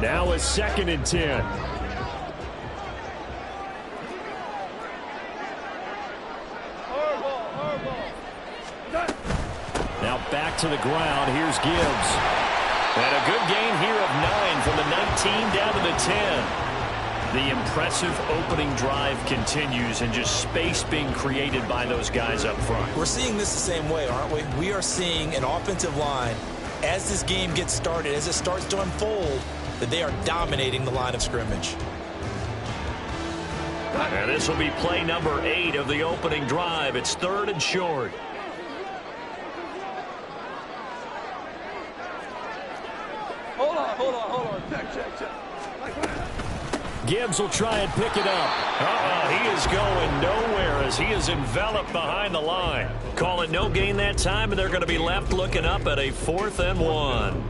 Now a 2nd and 10. Now back to the ground. Here's Gibbs. And a good gain here of 9 from the 19 down to the 10. The impressive opening drive continues, and just space being created by those guys up front. We're seeing this the same way, aren't we? We are seeing an offensive line, as this game gets started, as it starts to unfold, that they are dominating the line of scrimmage. And this will be play number 8 of the opening drive. It's 3rd and short. Hold on. Check. Gibbs will try and pick it up. He is going nowhere as he is enveloped behind the line. Call it no gain that time, and they're going to be left looking up at a 4th and 1.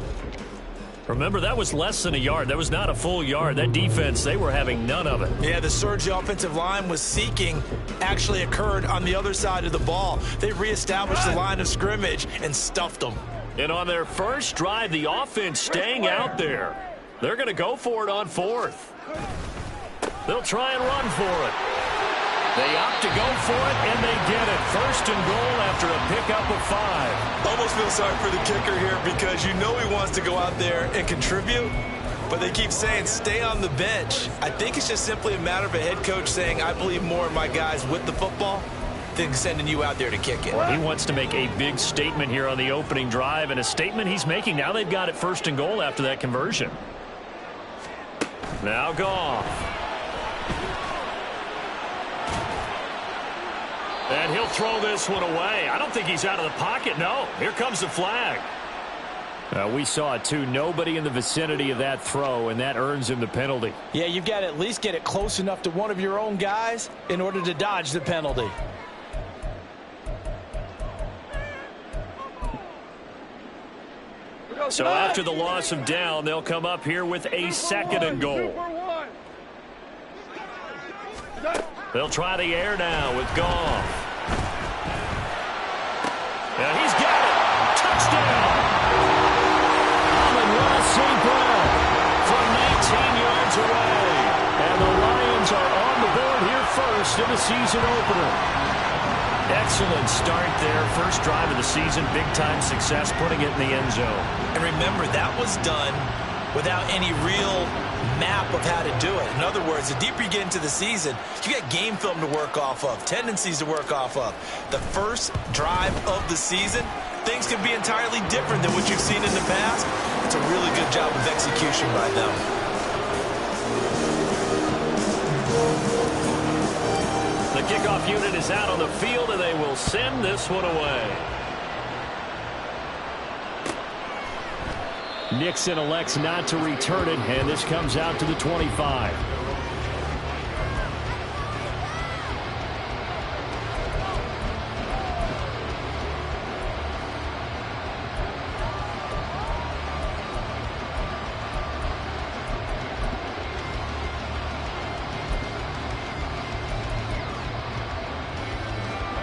Remember, that was less than a yard. That was not a full yard. That defense, they were having none of it. Yeah, the surge the offensive line was seeking actually occurred on the other side of the ball. They reestablished the line of scrimmage and stuffed them. And on their first drive, the offense staying out there. They're going to go for it on 4th. They'll try and run for it. They opt to go for it, and they get it. 1st and goal after a pickup of 5. Almost feel sorry for the kicker here because you know he wants to go out there and contribute, but they keep saying stay on the bench. I think it's just simply a matter of a head coach saying I believe more in my guys with the football than sending you out there to kick it. Well, he wants to make a big statement here on the opening drive, and a statement he's making. Now they've got it 1st and goal after that conversion. Now Goff. And he'll throw this one away. I don't think he's out of the pocket. No, here comes the flag. We saw it too. Nobody in the vicinity of that throw, and that earns him the penalty. Yeah, you've got to at least get it close enough to one of your own guys in order to dodge the penalty. So after the loss of down, they'll come up here with a 2nd and goal. They'll try the air now with Goff. And he's got it. Touchdown. Amon-Ra St. Brown from 19 yards away. And the Lions are on the board here first in the season opener. Excellent start there. First drive of the season. Big-time success putting it in the end zone. And remember, that was done without any real map of how to do it. In other words, the deeper you get into the season, you got game film to work off of, tendencies to work off of. The first drive of the season, things can be entirely different than what you've seen in the past. It's a really good job of execution by them. The kickoff unit is out on the field, and they will send this one away. Nixon elects not to return it, and this comes out to the 25.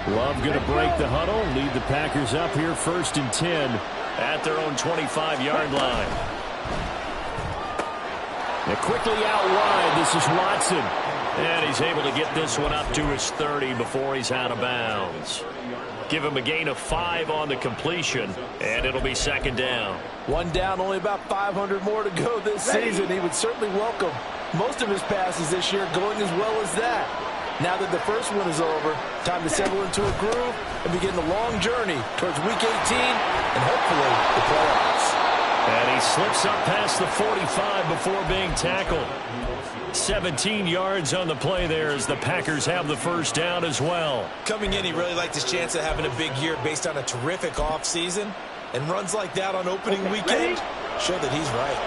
Love going to break the huddle, lead the Packers up here 1st and 10 at their own 25-yard line. Now quickly out wide, this is Watson. And he's able to get this one up to his 30 before he's out of bounds. Give him a gain of 5 on the completion, and it'll be 2nd down. One down, only about 500 more to go this season. He would certainly welcome most of his passes this year going as well as that. Now that the first one is over, time to settle into a groove and begin the long journey towards Week 18 and hopefully the playoffs. And he slips up past the 45 before being tackled. 17 yards on the play there as the Packers have the first down as well. Coming in, he really liked his chance of having a big year based on a terrific offseason. And runs like that on opening weekend show that he's right.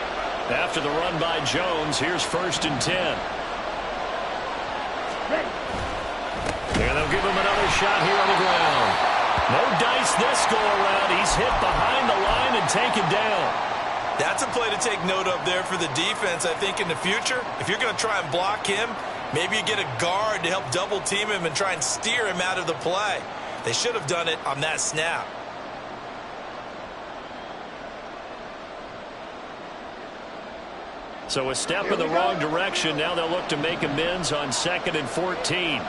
After the run by Jones, here's 1st and 10. And they'll give him another shot here on the ground. No dice this go around. He's hit behind the line and taken down. That's a play to take note of there for the defense, I think, in the future. If you're going to try and block him, maybe you get a guard to help double team him and try and steer him out of the play. They should have done it on that snap. So a step in the wrong direction. Now they'll look to make amends on 2nd and 14.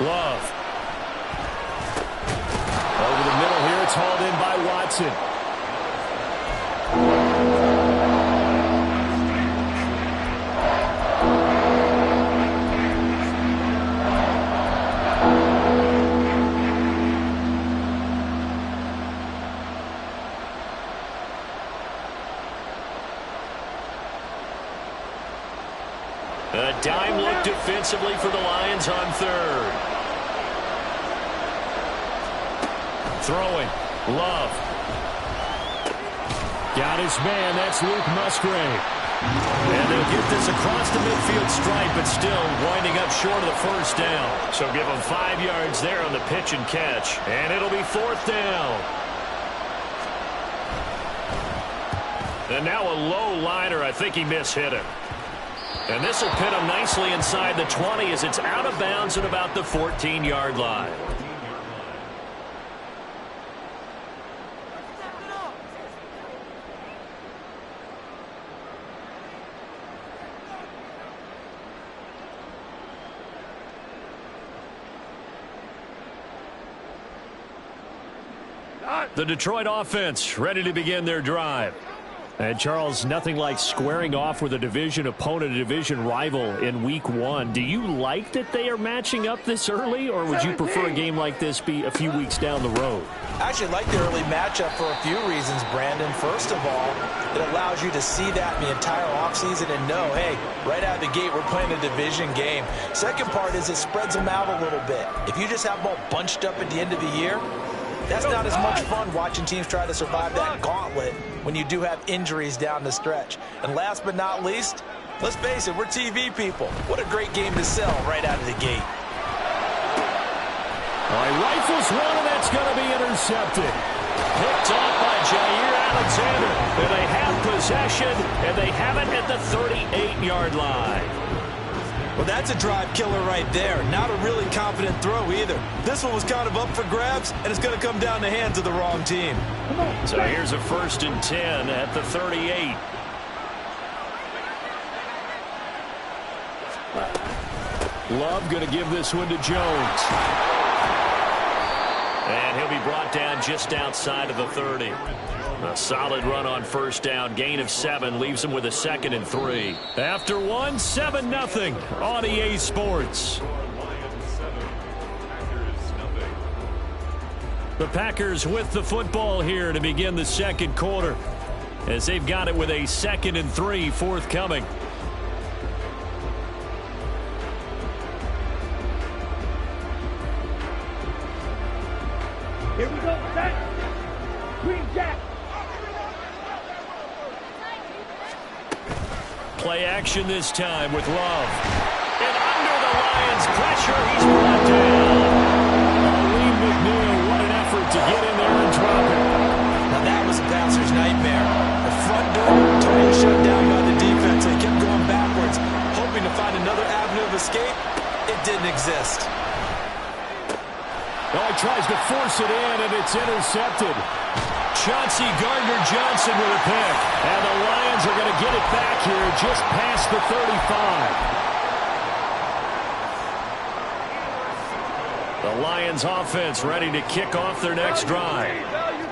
Love. Over the middle here, it's hauled in by Watson. A dime look defensively for the Lions on 3rd. Throwing. Love. Got his man. That's Luke Musgrave. And they'll get this across the midfield stripe, but still winding up short of the first down. So give them 5 yards there on the pitch and catch. And it'll be 4th down. And now a low liner. I think he mishit it. And this will pin him nicely inside the 20 as it's out of bounds at about the 14-yard line. The Detroit offense ready to begin their drive. And, Charles, nothing like squaring off with a division opponent, a division rival in Week 1. Do you like that they are matching up this early, or would you prefer a game like this be a few weeks down the road? I actually like the early matchup for a few reasons, Brandon. First of all, it allows you to see that in the entire offseason and know, hey, right out of the gate, we're playing a division game. Second part is it spreads them out a little bit. If you just have them all bunched up at the end of the year, that's not as much fun watching teams try to survive that gauntlet when you do have injuries down the stretch. And last but not least, let's face it, we're TV people. What a great game to sell right out of the gate. All right, rifles one, and that's going to be intercepted. Picked off by Jair Alexander. And they have possession, and they have it at the 38-yard line. Well, that's a drive killer right there. Not a really confident throw either. This one was kind of up for grabs, and it's going to come down the hands of the wrong team. So here's a 1st and 10 at the 38. Love going to give this one to Jones. And he'll be brought down just outside of the 30. A solid run on 1st down. Gain of 7 leaves him with a 2nd and 3. After 1, 7-0 on EA Sports. The Packers with the football here to begin the 2nd quarter, as they've got it with a 2nd and 3 forthcoming. Here we go. Set. Green Jack. Play action this time with Love. And under the Lions' pressure, he's brought down. Lee McNeil, what an effort to get in there and drop it. Now that was a passer's nightmare. The front door totally shut down by the defense. They kept going backwards, hoping to find another avenue of escape. It didn't exist. Oh, he tries to force it in, and it's intercepted. Chauncey Gardner-Johnson with a pick. And the Lions are going to get it back here just past the 35. The Lions offense ready to kick off their next drive.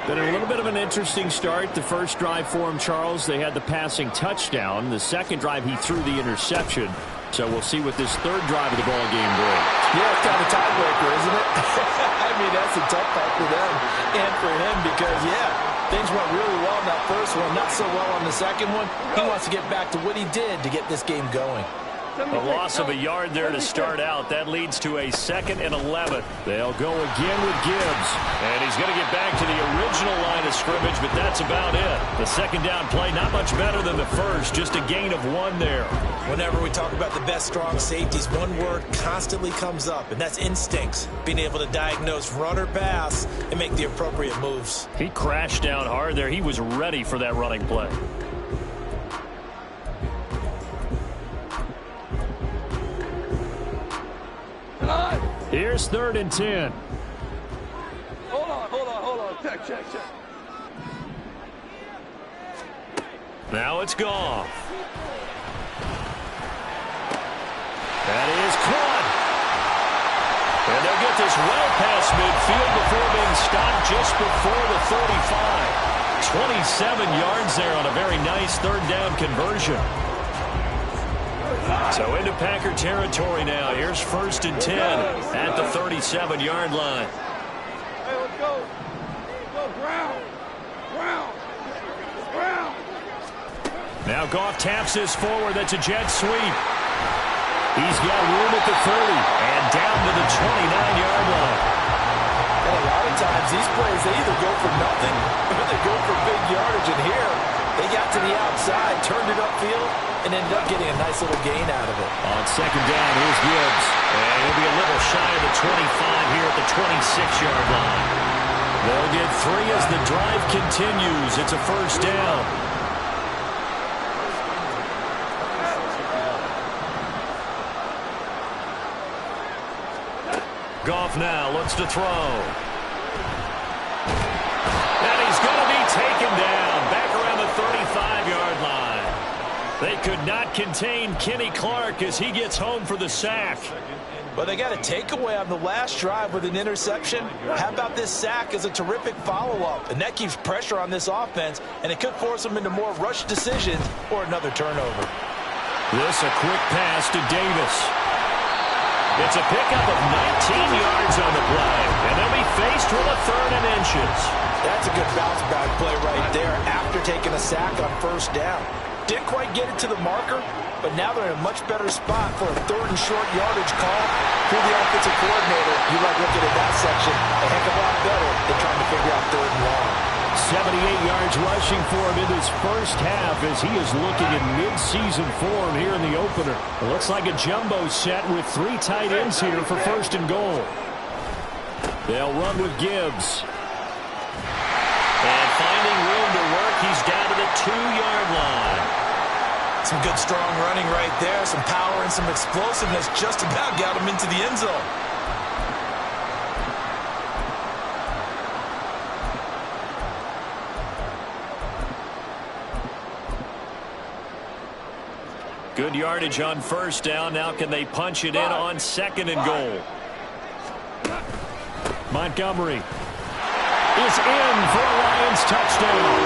Been a little bit of an interesting start. The first drive for him, Charles, they had the passing touchdown. The second drive, he threw the interception. So we'll see what this 3rd drive of the ball game brings. Yeah, it's kind of a tiebreaker, isn't it? I mean, that's a tough part for them and for him because, yeah, things went really well in that first one, not so well on the second one. He wants to get back to what he did to get this game going. A loss of a yard there to start out. That leads to a 2nd and 11. They'll go again with Gibbs. And he's going to get back to the original line of scrimmage, but that's about it. The 2nd down play, not much better than the first. Just a gain of 1 there. Whenever we talk about the best strong safeties, one word constantly comes up, and that's instincts. Being able to diagnose run or pass and make the appropriate moves. He crashed down hard there. He was ready for that running play. Here's 3rd and 10. Hold on. Check. Now it's Goff. That is caught. And they'll get this well past midfield before being stopped just before the 35. 27 yards there on a very nice third down conversion. So into Packer territory now. Here's 1st and 10 at the 37-yard line. Hey, let's go. Let's go, ground. Ground. Ground. Now Goff taps this forward. That's a jet sweep. He's got room at the 30 and down to the 29-yard line. And a lot of times these plays, they either go for nothing or they go for big yardage. And here, they got to the outside, turned it upfield, and ended up getting a nice little gain out of it. On 2nd down, here's Gibbs. And he'll be a little shy of the 25 here at the 26-yard line. They'll get 3 as the drive continues. It's a 1st down. Goff now looks to throw. And he's going to be taken down back around the 35-yard line. They could not contain Kenny Clark as he gets home for the sack. Well, they got a takeaway on the last drive with an interception. How about this sack as a terrific follow-up? And that keeps pressure on this offense, and it could force them into more rush decisions or another turnover. This a quick pass to Davis. It's a pickup of 19 yards on the play, and they'll be faced with a 3rd and inches. That's a good bounce-back play right there after taking a sack on 1st down. Didn't quite get it to the marker, but now they're in a much better spot for a 3rd and short yardage call. Through the offensive coordinator, you like looking at that section a heck of a lot better than trying to figure out 3rd and long. 78 yards rushing for him in this first half as he is looking in mid-season form here in the opener. It looks like a jumbo set with 3 tight ends here for 1st and goal. They'll run with Gibbs. And finding room to work, he's down to the 2-yard line. Some good, strong running right there. Some power and some explosiveness just about got him into the end zone. Good yardage on 1st down. Now can they punch it in on 2nd and goal? Montgomery is in for a Lions touchdown.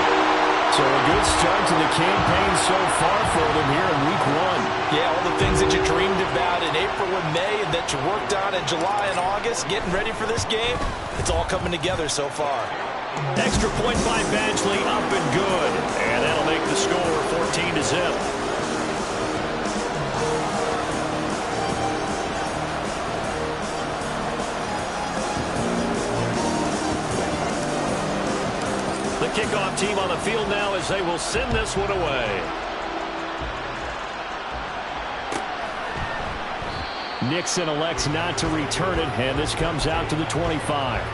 So a good start to the campaign so far for them here in week 1. Yeah, all the things that you dreamed about in April and May and that you worked on in July and August, getting ready for this game, it's all coming together so far. Extra point by Badgley, up and good. And that'll make the score 14-0. The kickoff team on the field now as they will send this one away. Nixon elects not to return it, and this comes out to the 25.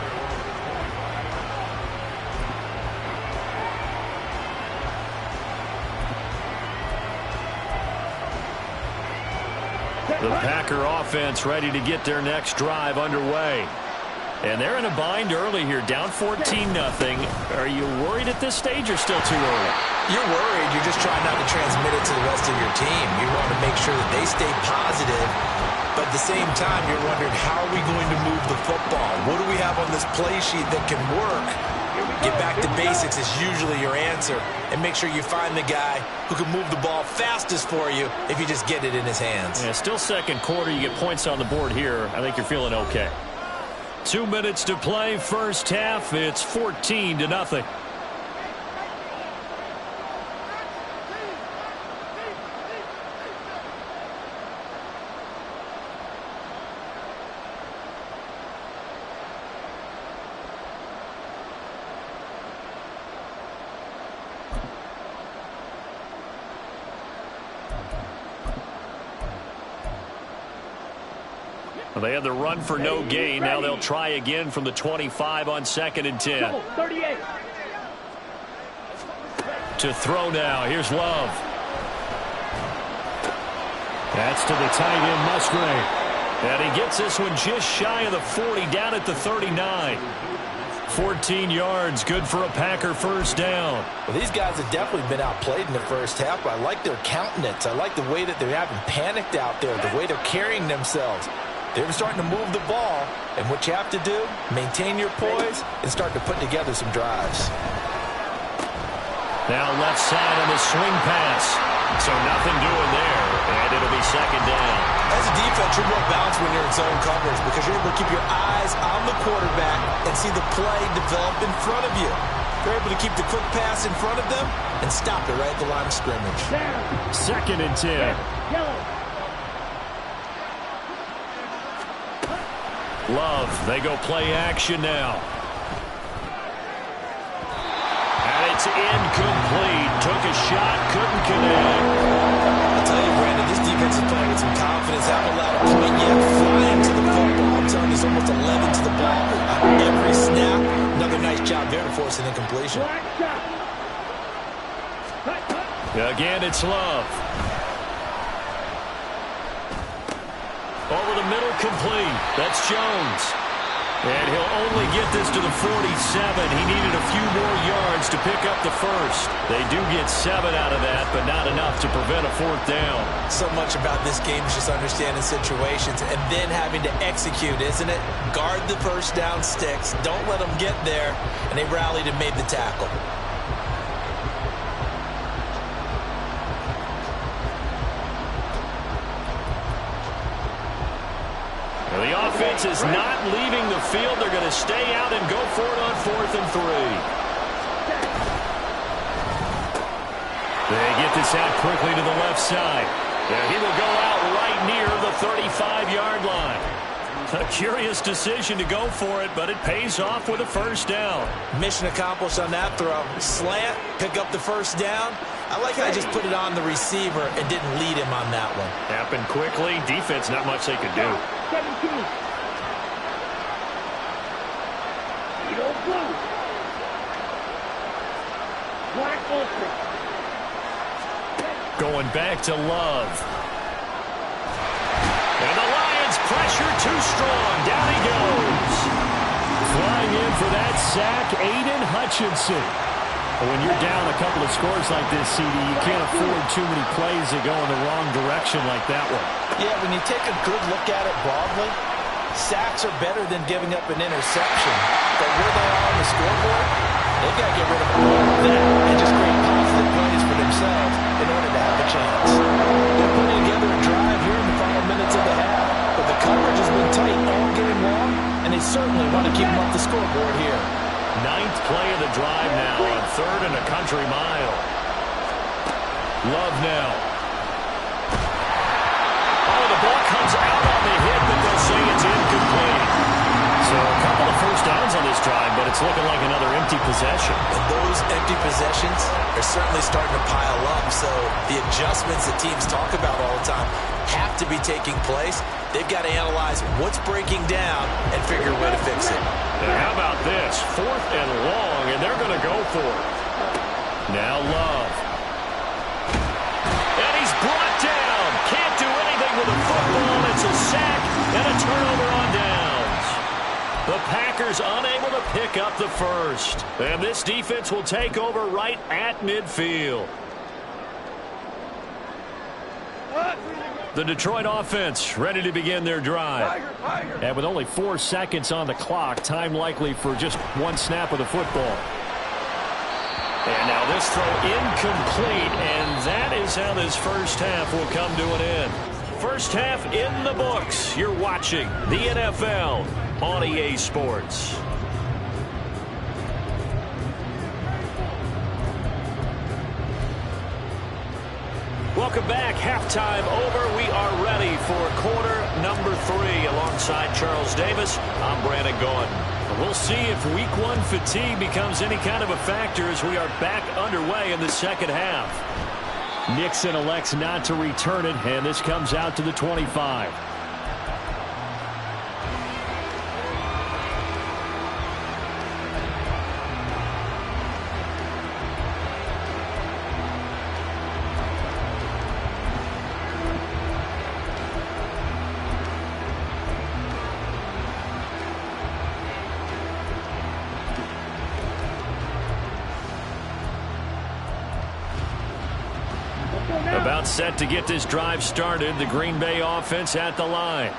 The Packer offense ready to get their next drive underway. And they're in a bind early here, down 14-0. Are you worried at this stage or still too early? You're worried. You're just trying not to transmit it to the rest of your team. You want to make sure that they stay positive. But at the same time, you're wondering, how are we going to move the football? What do we have on this play sheet that can work? Get back to basics is usually your answer. And make sure you find the guy who can move the ball fastest for you if you just get it in his hands. Yeah, still 2nd quarter. You get points on the board here. I think you're feeling okay. 2 minutes to play, 1st half. It's 14-0. They had the run for no gain. Now they'll try again from the 25 on 2nd and 10. 38. To throw now. Here's Love. That's to the tight end, Musgrave. And he gets this one just shy of the 40, down at the 39. 14 yards, good for a Packer first down. Well, these guys have definitely been outplayed in the first half, but I like their countenance. I like the way that they haven't panicked out there, the way they're carrying themselves. They're starting to move the ball, and what you have to do, maintain your poise and start to put together some drives. Now left side on the swing pass. So nothing doing there, and it'll be second down. As a defense, you're more balanced when you're in zone coverage because you're able to keep your eyes on the quarterback and see the play develop in front of you. You're able to keep the quick pass in front of them and stop it right at the line of scrimmage. Second and 10. Love, they go play action now. And it's incomplete. Took a shot, couldn't connect. I'll tell you, Brandon, this defense is playing with some confidence. Haven't allowed a point yet. Flying to the football. I'm telling you, it's almost 11 to the ball on every snap. Another nice job there to force an incompletion. Again, it's Love. Over the middle, complete. That's Jones. And he'll only get this to the 47. He needed a few more yards to pick up the first. They do get 7 out of that, but not enough to prevent a fourth down. So much about this game is just understanding situations and then having to execute, isn't it? Guard the first down sticks. Don't let them get there. And they rallied and made the tackle. The offense is not leaving the field. They're going to stay out and go for it on 4th and 3. They get this out quickly to the left side. And he will go out right near the 35-yard line. A curious decision to go for it, but it pays off with a first down. Mission accomplished on that throw. Slant, pick up the first down. I like how I just put it on the receiver and didn't lead him on that one. Happened quickly. Defense, not much they could do. 17. Blue. Black ultra. Going back to Love. And the Lions pressure too strong. Down he goes. Flying in for that sack, Aiden Hutchinson. When you're down a couple of scores like this, CD, you can't afford too many plays that go in the wrong direction like that one. Yeah, when you take a good look at it broadly, sacks are better than giving up an interception. But where they are on the scoreboard, they've got to get rid of all of that and just create positive plays for themselves in order to have a chance. They're putting together a drive here in the final minutes of the half, but the coverage has been tight all game long, and they certainly want to keep them off the scoreboard here. 9th play of the drive now on 3rd and a country mile. Love now. Oh, the ball comes out on the hit, but they'll say it's incomplete. So a couple of first downs on this drive, but it's looking like another empty possession. And those empty possessions are certainly starting to pile up. So the adjustments that teams talk about all the time have to be taking place. They've got to analyze what's breaking down and figure a way to fix it. And how about this? 4th and long, and they're going to go for it. Now Love. And he's brought down. Can't do anything with the football. It's a sack and a turnover on downs. The Packers unable to pick up the first. And this defense will take over right at midfield. The Detroit offense ready to begin their drive. And with only 4 seconds on the clock, time likely for just one snap of the football. And now this throw incomplete, and that is how this first half will come to an end. First half in the books. You're watching the NFL on EA Sports. Welcome back. Halftime over. We are ready for quarter number 3. Alongside Charles Davis, I'm Brandon Gordon. We'll see if week 1 fatigue becomes any kind of a factor as we are back underway in the second half. Nixon elects not to return it, and this comes out to the 25. About set to get this drive started. The Green Bay offense at the line.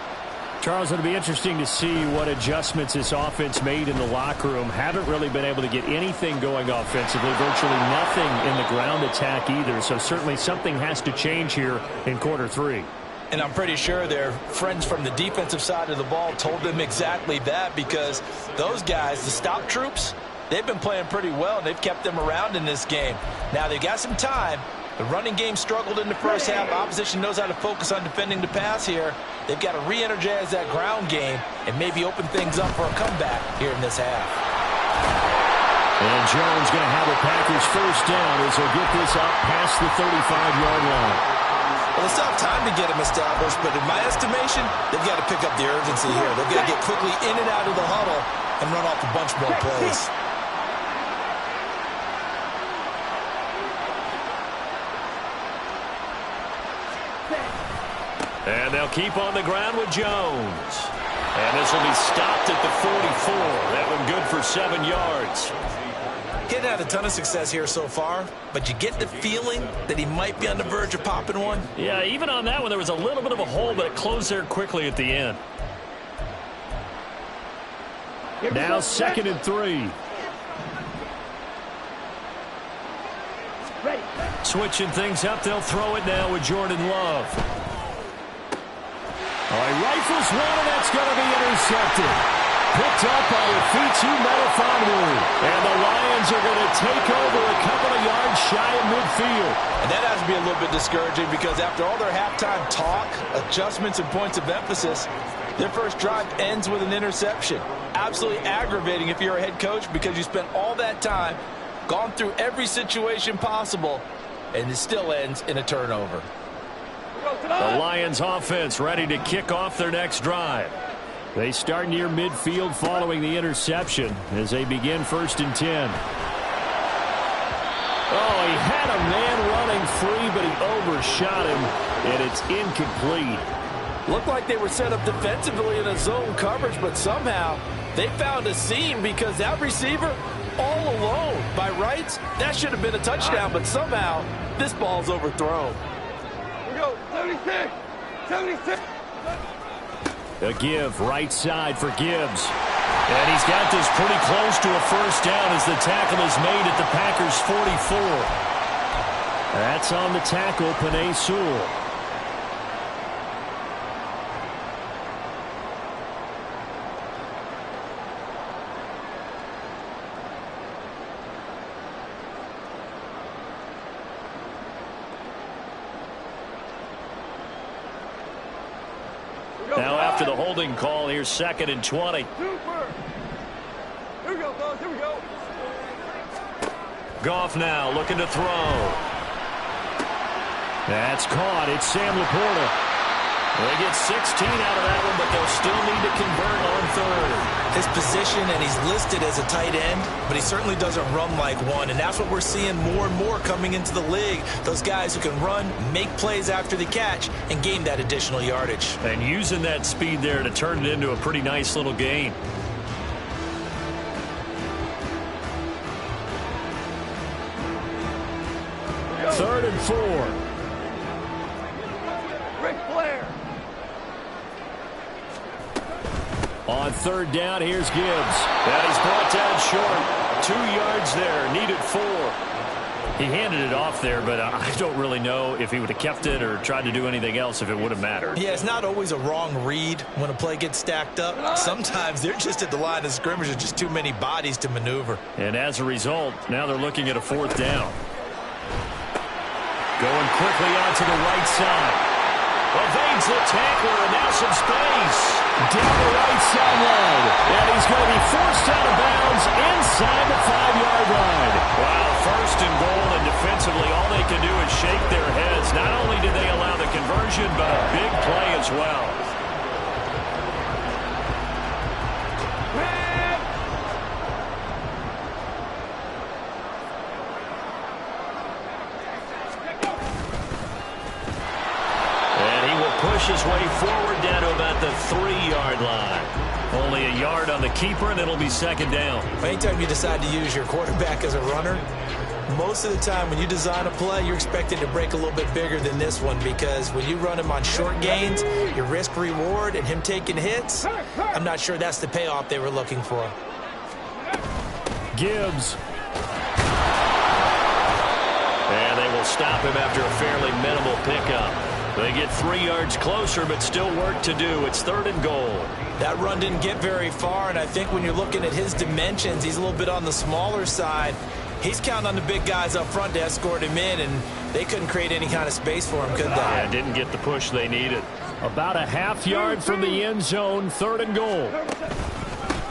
Charles, it'll be interesting to see what adjustments this offense made in the locker room. Haven't really been able to get anything going offensively. Virtually nothing in the ground attack either. So certainly something has to change here in quarter three. And I'm pretty sure their friends from the defensive side of the ball told them exactly that, because those guys, the stop troops, they've been playing pretty well, and they've kept them around in this game. Now, they've got some time. The running game struggled in the first half. Opposition knows how to focus on defending the pass here. They've got to re-energize that ground game and maybe open things up for a comeback here in this half. And Jones going to have a Packers first down as he'll get this up past the 35-yard line. Well, they still have time to get him established, but in my estimation, they've got to pick up the urgency here. They've got to get quickly in and out of the huddle and run off a bunch more plays. And they'll keep on the ground with Jones. And this will be stopped at the 44. That one good for 7 yards. He hasn't had a ton of success here so far, but you get the feeling that he might be on the verge of popping one. Yeah, even on that one, there was a little bit of a hole, but it closed there quickly at the end. Now 2nd and 3. Switching things up, they'll throw it now with Jordan Love. All right, rifles one, and that's going to be intercepted. Picked up by Afitu Melifonwu. And the Lions are going to take over a couple of yards shy of midfield. And that has to be a little bit discouraging, because after all their halftime talk, adjustments, and points of emphasis, their first drive ends with an interception. Absolutely aggravating if you're a head coach, because you spent all that time, gone through every situation possible, and it still ends in a turnover. The Lions offense ready to kick off their next drive. They start near midfield following the interception as they begin 1st and 10. Oh, he had a man running free, but he overshot him, and it's incomplete. Looked like they were set up defensively in a zone coverage, but somehow they found a seam, because that receiver all alone. By rights, that should have been a touchdown, but somehow this ball's overthrown. 76! 76! A give right side for Gibbs. And he's got this pretty close to a first down as the tackle is made at the Packers' 44. That's on the tackle, Penei Sewell. Now after the holding call, here's 2nd and 20. Super! Here we go, fellas. Here we go. Goff now looking to throw. That's caught. It's Sam Laporta. They get 16 out of that one, but they'll still need to convert on 3rd. His position, and he's listed as a tight end, but he certainly doesn't run like one, and that's what we're seeing more and more coming into the league. Those guys who can run, make plays after the catch, and gain that additional yardage. And using that speed there to turn it into a pretty nice little gain. Third and 4. Ric Flair. On 3rd down, here's Gibbs. And he's brought down short. 2 yards there, needed 4. He handed it off there, but I don't really know if he would have kept it or tried to do anything else if it would have mattered. Yeah, it's not always a wrong read when a play gets stacked up. Sometimes they're just at the line of scrimmage. There's just too many bodies to maneuver. And as a result, now they're looking at a 4th down. Going quickly out to the right side. Evades the tackler, and now some space. Down the right sideline. And he's going to be forced out of bounds inside the 5-yard line. Wow, 1st and goal, and defensively all they can do is shake their heads. Not only did they allow the conversion, but a big play as well. Push his way forward down to about the 3-yard line. Only a yard on the keeper, and it'll be second down. Anytime you decide to use your quarterback as a runner, most of the time when you design a play, you're expected to break a little bit bigger than this one, because when you run him on short gains, your risk-reward and him taking hits, I'm not sure that's the payoff they were looking for. Gibbs. And they will stop him after a fairly minimal pickup. They get 3 yards closer, but still work to do. It's 3rd and goal. That run didn't get very far, and I think when you're looking at his dimensions, he's a little bit on the smaller side. He's counting on the big guys up front to escort him in, and they couldn't create any kind of space for him, could they? Yeah, didn't get the push they needed. About a half yard from the end zone, 3rd and goal.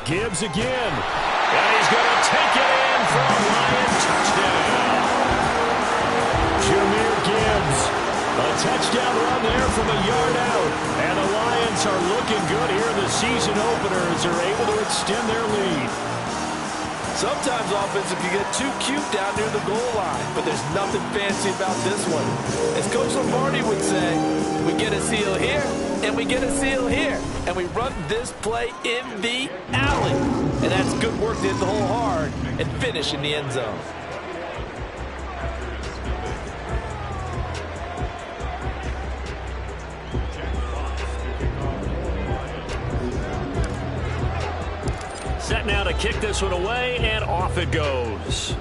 Gibbs again. And he's going to take it in for a Lion touchdown. Jahmyr Gibbs. A touchdown run there from a yard out. And the Lions are looking good here in the season opener as they're able to extend their lead. Sometimes offense, if you get too cute down near the goal line, but there's nothing fancy about this one. As Coach Lombardi would say, we get a seal here, and we get a seal here, and we run this play in the alley. And that's good work to hit the hole hard and finish in the end zone. Set now to kick this one away, and off it goes.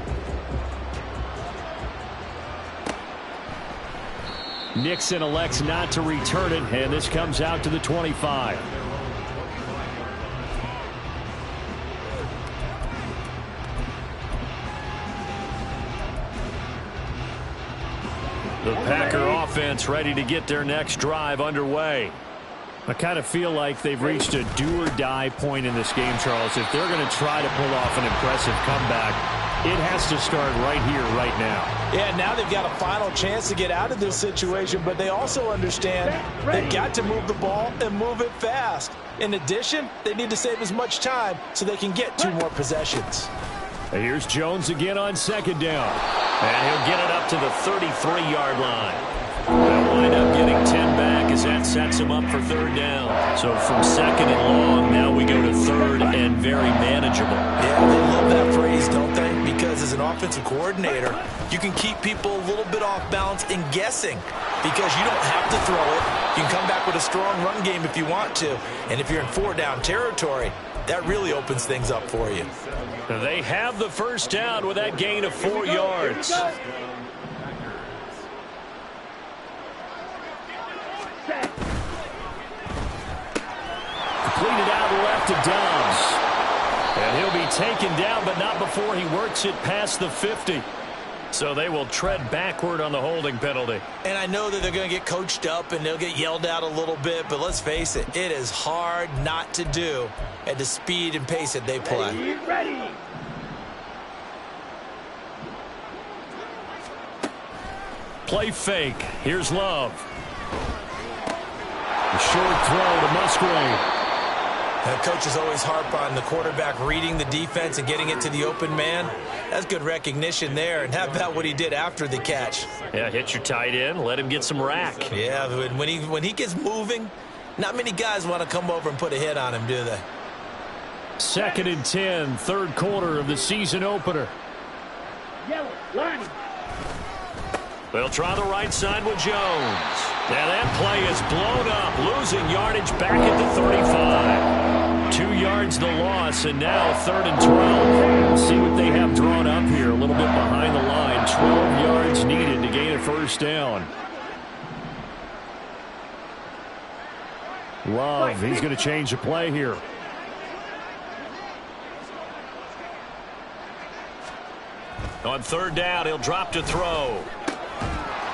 Nixon elects not to return it, and this comes out to the 25. The Packer offense ready to get their next drive underway. I kind of feel like they've reached a do-or-die point in this game, Charles. If they're going to try to pull off an impressive comeback, it has to start right here, right now. Yeah, now they've got a final chance to get out of this situation, but they also understand they've got to move the ball and move it fast. In addition, they need to save as much time so they can get 2 more possessions. And here's Jones again on 2nd down. And he'll get it up to the 33-yard line. They'll wind up getting 10 back as that sets him up for 3rd down. So from 2nd and long, now we go to 3rd and very manageable. Yeah, they love that phrase, don't they? Because as an offensive coordinator, you can keep people a little bit off balance and guessing, because you don't have to throw it. You can come back with a strong run game if you want to. And if you're in 4-down territory, that really opens things up for you. They have the 1st down with that gain of 4 yards. Completed out left to Dobbs. And he'll be taken down, but not before he works it past the 50. So they will tread backward on the holding penalty. And I know that they're going to get coached up and they'll get yelled at a little bit, but let's face it, it is hard not to do at the speed and pace that they play. Ready. Play fake. Here's Love. A short throw to Musgrave. The coaches always harp on the quarterback reading the defense and getting it to the open man. That's good recognition there. And how about what he did after the catch? Yeah, hit your tight end, let him get some rack. Yeah, when he gets moving, not many guys want to come over and put a hit on him, do they? 2nd and 10, 3rd quarter of the season opener. Yellow, line. They'll try the right side with Jones. Now that play is blown up, losing yardage back at the 35. 2 yards the loss, and now 3rd and 12. Let's see what they have drawn up here. A little bit behind the line. 12 yards needed to gain a 1st down. Love, he's going to change the play here. On 3rd down, he'll drop to throw.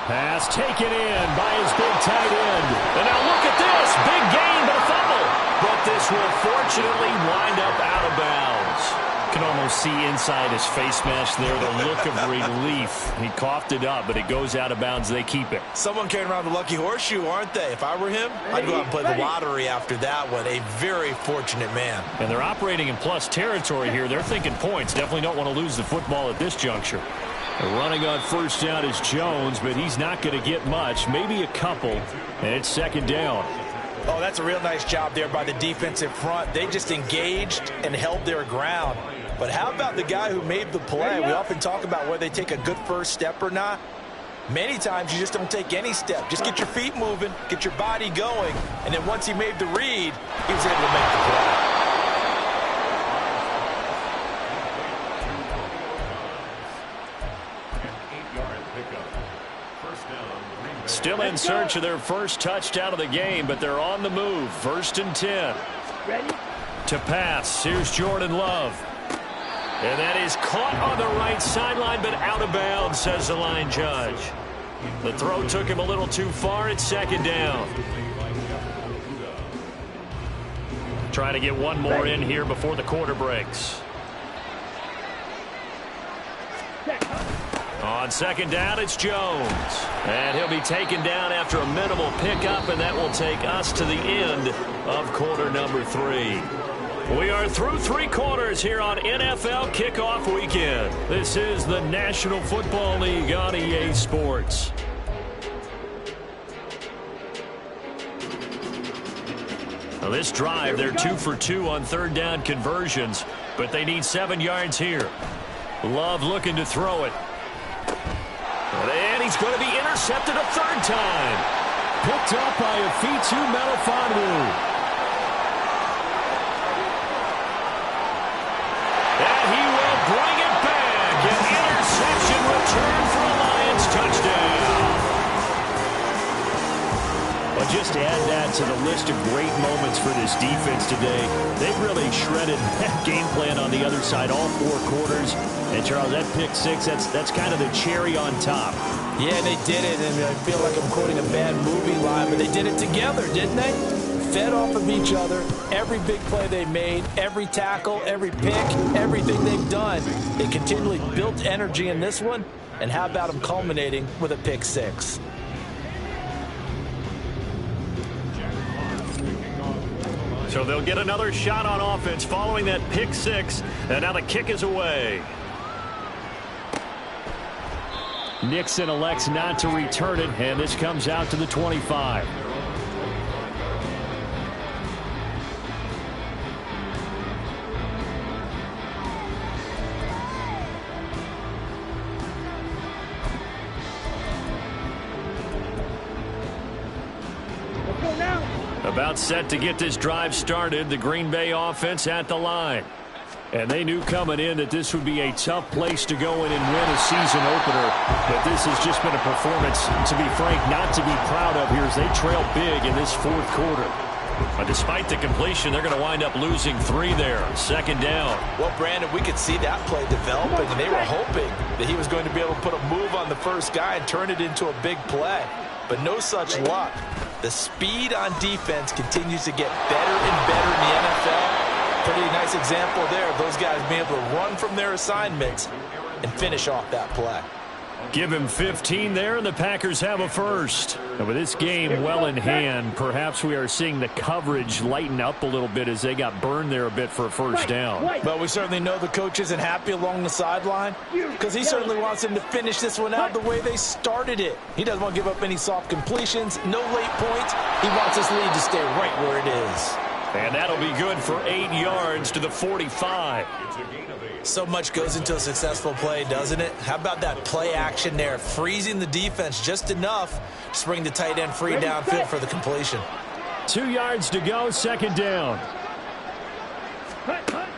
Pass taken in by his big tight end. And now look at this. Big gain, but a fumble. But this will fortunately wind up out of bounds. You can almost see inside his face mask there the look of relief. He coughed it up, but it goes out of bounds. They keep it. Someone carrying around the lucky horseshoe, aren't they? If I were him, I'd go out and play the lottery after that one. A very fortunate man. And they're operating in plus territory here. They're thinking points. Definitely don't want to lose the football at this juncture. Running on 1st down is Jones, but he's not going to get much, maybe a couple, and it's 2nd down. Oh, that's a real nice job there by the defensive front. They just engaged and held their ground. But how about the guy who made the play? We often talk about whether they take a good first step or not. Many times you just don't take any step. Just get your feet moving, get your body going, and then once he made the read, he was able to make the play. Still in search of their first touchdown of the game, but they're on the move. 1st and 10. Ready? To pass. Here's Jordan Love. And that is caught on the right sideline, but out of bounds, says the line judge. The throw took him a little too far. It's 2nd down. Trying to get one more in here before the quarter breaks. On 2nd down, it's Jones. And he'll be taken down after a minimal pickup, and that will take us to the end of quarter number 3. We are through 3 quarters here on NFL Kickoff Weekend. This is the National Football League on EA Sports. Now this drive, they're 2 for 2 on 3rd down conversions, but they need 7 yards here. Love looking to throw it. And he's going to be intercepted a 3rd time. Picked up by Afitu Melifonwu. And he will bring it back. An interception return for a Lions touchdown. Well, just to add that to the list of great moments for this defense today, they've really shredded that game plan on the other side all 4 quarters. And, Charles, that pick 6, that's kind of the cherry on top. Yeah, they did it, and I feel like I'm quoting a bad movie line, but they did it together, didn't they? Fed off of each other, every big play they made, every tackle, every pick, everything they've done. They continually built energy in this one, and how about them culminating with a pick 6? So they'll get another shot on offense following that pick 6, and now the kick is away. Nixon elects not to return it, and this comes out to the 25. About set to get this drive started, the Green Bay offense at the line. And they knew coming in that this would be a tough place to go in and win a season opener. But this has just been a performance, to be frank, not to be proud of here as they trail big in this 4th quarter. But despite the completion, they're going to wind up losing 3 there. 2nd down. Well, Brandon, we could see that play developing, and they were hoping that he was going to be able to put a move on the first guy and turn it into a big play. But no such luck. The speed on defense continues to get better and better in the NFL. Pretty nice example there of those guys being able to run from their assignments and finish off that play. Give him 15 there, and the Packers have a first. And with this game well in hand, perhaps we are seeing the coverage lighten up a little bit as they got burned there a bit for a first down. But we certainly know the coach isn't happy along the sideline because he certainly wants them to finish this one out the way they started it. He doesn't want to give up any soft completions, no late points. He wants this lead to stay right where it is. And that'll be good for 8 yards to the 45. So much goes into a successful play, doesn't it? How about that play action there, freezing the defense just enough to bring the tight end free downfield for the completion. 2 yards to go, 2nd down.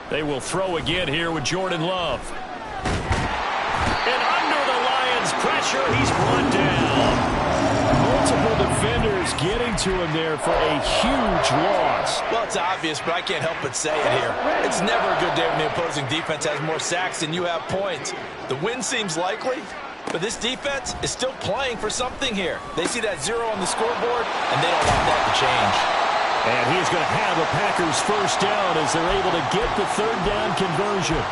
They will throw again here with Jordan Love. And under the Lions' pressure, he's brought down. Multiple defenders getting to him there for a huge loss. Well, it's obvious, but I can't help but say it here. It's never a good day when the opposing defense has more sacks than you have points. The win seems likely, but this defense is still playing for something here. They see that 0 on the scoreboard, and they don't want that to change. And he's going to have a Packers first down as they're able to get the 3rd down conversion.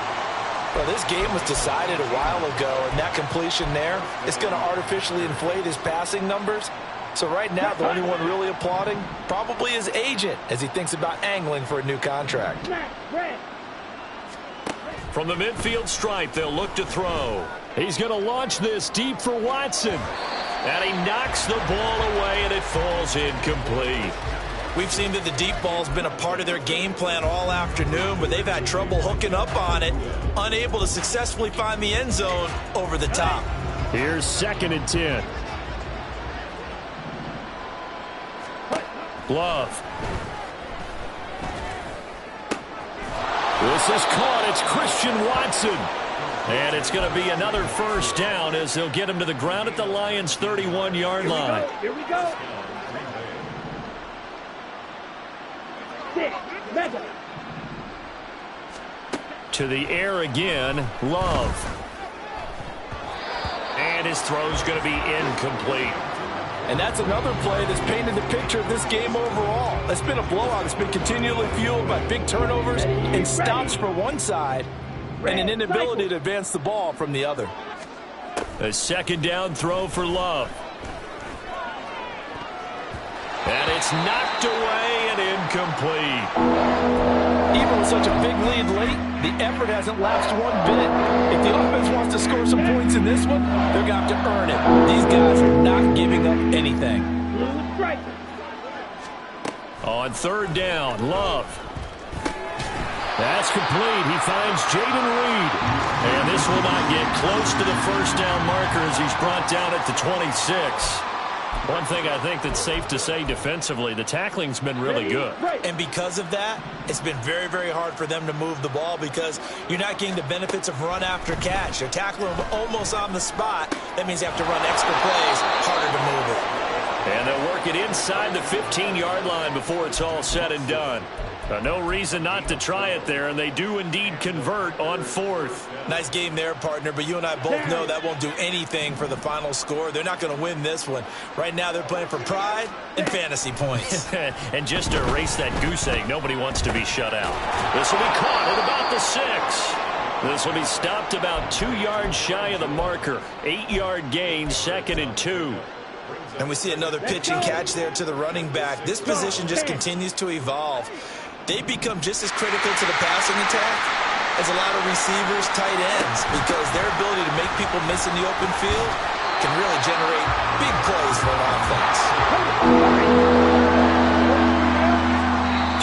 Well, this game was decided a while ago, and that completion there is going to artificially inflate his passing numbers. So right now, the only one really applauding probably his agent as he thinks about angling for a new contract. From the midfield stripe, they'll look to throw. He's going to launch this deep for Watson. And he knocks the ball away, and it falls incomplete. We've seen that the deep ball's been a part of their game plan all afternoon, but they've had trouble hooking up on it, unable to successfully find the end zone over the top. Here's 2nd and 10. Love. This is caught. It's Christian Watson. And it's going to be another first down as they'll get him to the ground at the Lions' 31-yard line. Here we go. To the air again, Love. And his throw's going to be incomplete. And that's another play that's painted the picture of this game overall. It's been a blowout. It's been continually fueled by big turnovers and stops for one side and an inability to advance the ball from the other. A 2nd down throw for Love. And it's knocked away and incomplete. Even with such a big lead late, the effort hasn't lapsed one bit. If the offense wants to score some points in this one, they're going to have to earn it. These guys are not giving up anything. On 3rd down, Love. That's complete. He finds Jaden Reed. And this will not get close to the first down marker as he's brought down at the 26. One thing I think that's safe to say defensively, the tackling's been really good. And because of that, it's been very, very hard for them to move the ball because you're not getting the benefits of run after catch. They're tackling them almost on the spot. That means you have to run extra plays, harder to move it. And they'll work it inside the 15-yard line before it's all said and done. No reason not to try it there, and they do indeed convert on 4th. Nice game there, partner, but you and I both know that won't do anything for the final score. They're not going to win this one. Right now they're playing for pride and fantasy points. And just to erase that goose egg, nobody wants to be shut out. This will be caught at about the 6. This will be stopped about 2 yards shy of the marker. 8-yard gain, 2nd and 2. And we see another pitch and catch there to the running back. This position just continues to evolve. They become just as critical to the passing attack as a lot of receivers, tight ends, because their ability to make people miss in the open field can really generate big plays for an offense.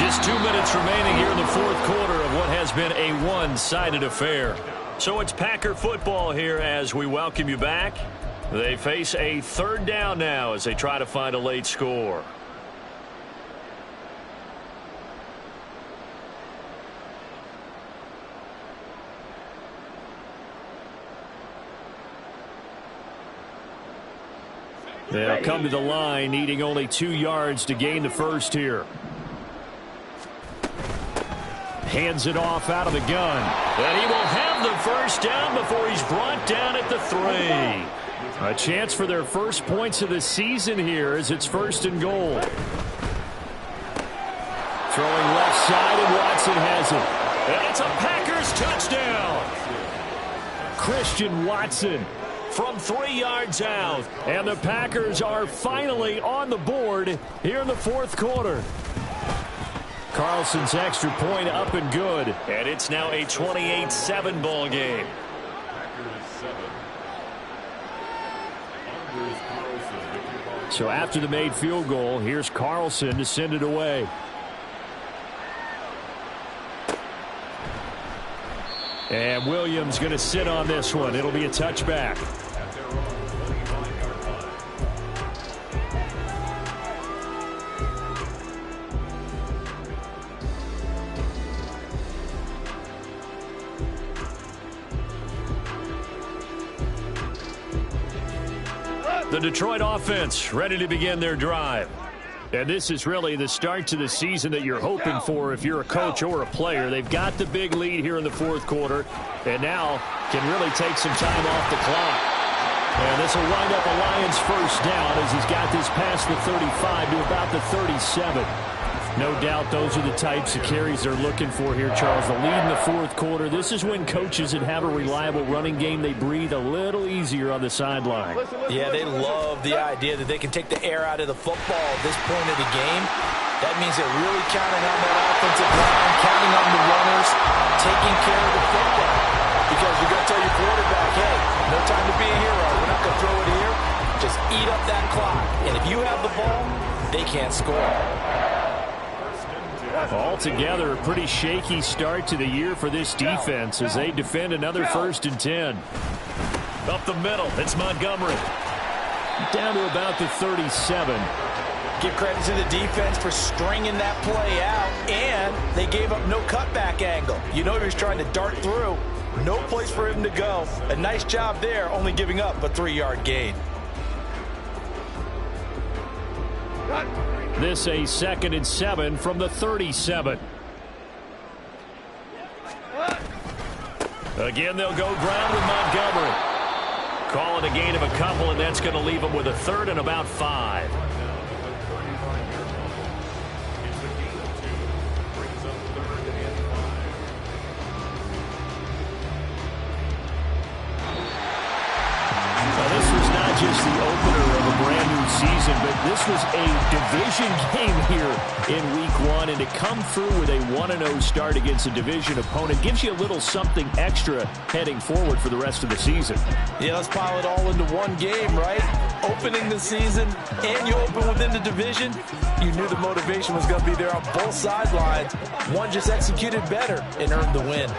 Just 2 minutes remaining here in the 4th quarter of what has been a one-sided affair. So it's Packer football here as we welcome you back. They face a 3rd down now as they try to find a late score. They'll come to the line, needing only 2 yards to gain the first here. Hands it off out of the gun. And he will have the first down before he's brought down at the 3. A chance for their first points of the season here as it's 1st and goal. Throwing left side, and Watson has it. And it's a Packers touchdown. Christian Watson from 3 yards out. And the Packers are finally on the board here in the 4th quarter. Carlson's extra point up and good. And it's now a 28-7 ball game. So after the made field goal, here's Carlson to send it away. And Williams going to sit on this one. It'll be a touchback. The Detroit offense ready to begin their drive. And this is really the start to the season that you're hoping for if you're a coach or a player. They've got the big lead here in the 4th quarter and now can really take some time off the clock. And this will wind up a Lions first down as he's got this past the 35 to about the 37. No doubt those are the types of carries they're looking for here, Charles. The lead in the 4th quarter. This is when coaches that have a reliable running game, they breathe a little easier on the sideline. Yeah, they love the idea that they can take the air out of the football at this point of the game. That means they're really counting on that offensive line, counting on the runners, taking care of the football. Because you're going to tell your quarterback, hey, no time to be a hero. We're not going to throw it here. Just eat up that clock. And if you have the ball, they can't score. Altogether, a pretty shaky start to the year for this defense as they defend another 1st and 10. Up the middle, it's Montgomery. Down to about the 37. Give credit to the defense for stringing that play out, and they gave up no cutback angle. You know he was trying to dart through. No place for him to go. A nice job there, only giving up a 3-yard gain. This a 2nd and 7 from the 37. Again, they'll go ground with Montgomery. Calling a gain of a couple, and that's going to leave them with a 3rd and about 5. Just the opener of a brand new season, but this was a division game here in week 1, and to come through with a 1-0 start against a division opponent gives you a little something extra heading forward for the rest of the season. Yeah, let's pile it all into one game, right? Opening the season, and you open within the division. You knew the motivation was going to be there on both sidelines. One just executed better and earned the win.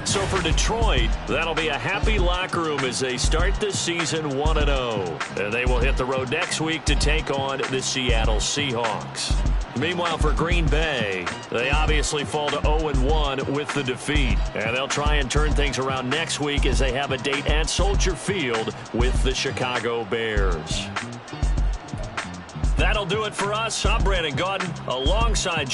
So for Detroit, that'll be a happy locker room as they start this season 1-0. And they will hit the road next week to take on the Seattle Seahawks. Meanwhile, for Green Bay, they obviously fall to 0-1 with the defeat. And they'll try and turn things around next week as they have a date at Soldier Field with the Chicago Bears. That'll do it for us. I'm Brandon Gaudin alongside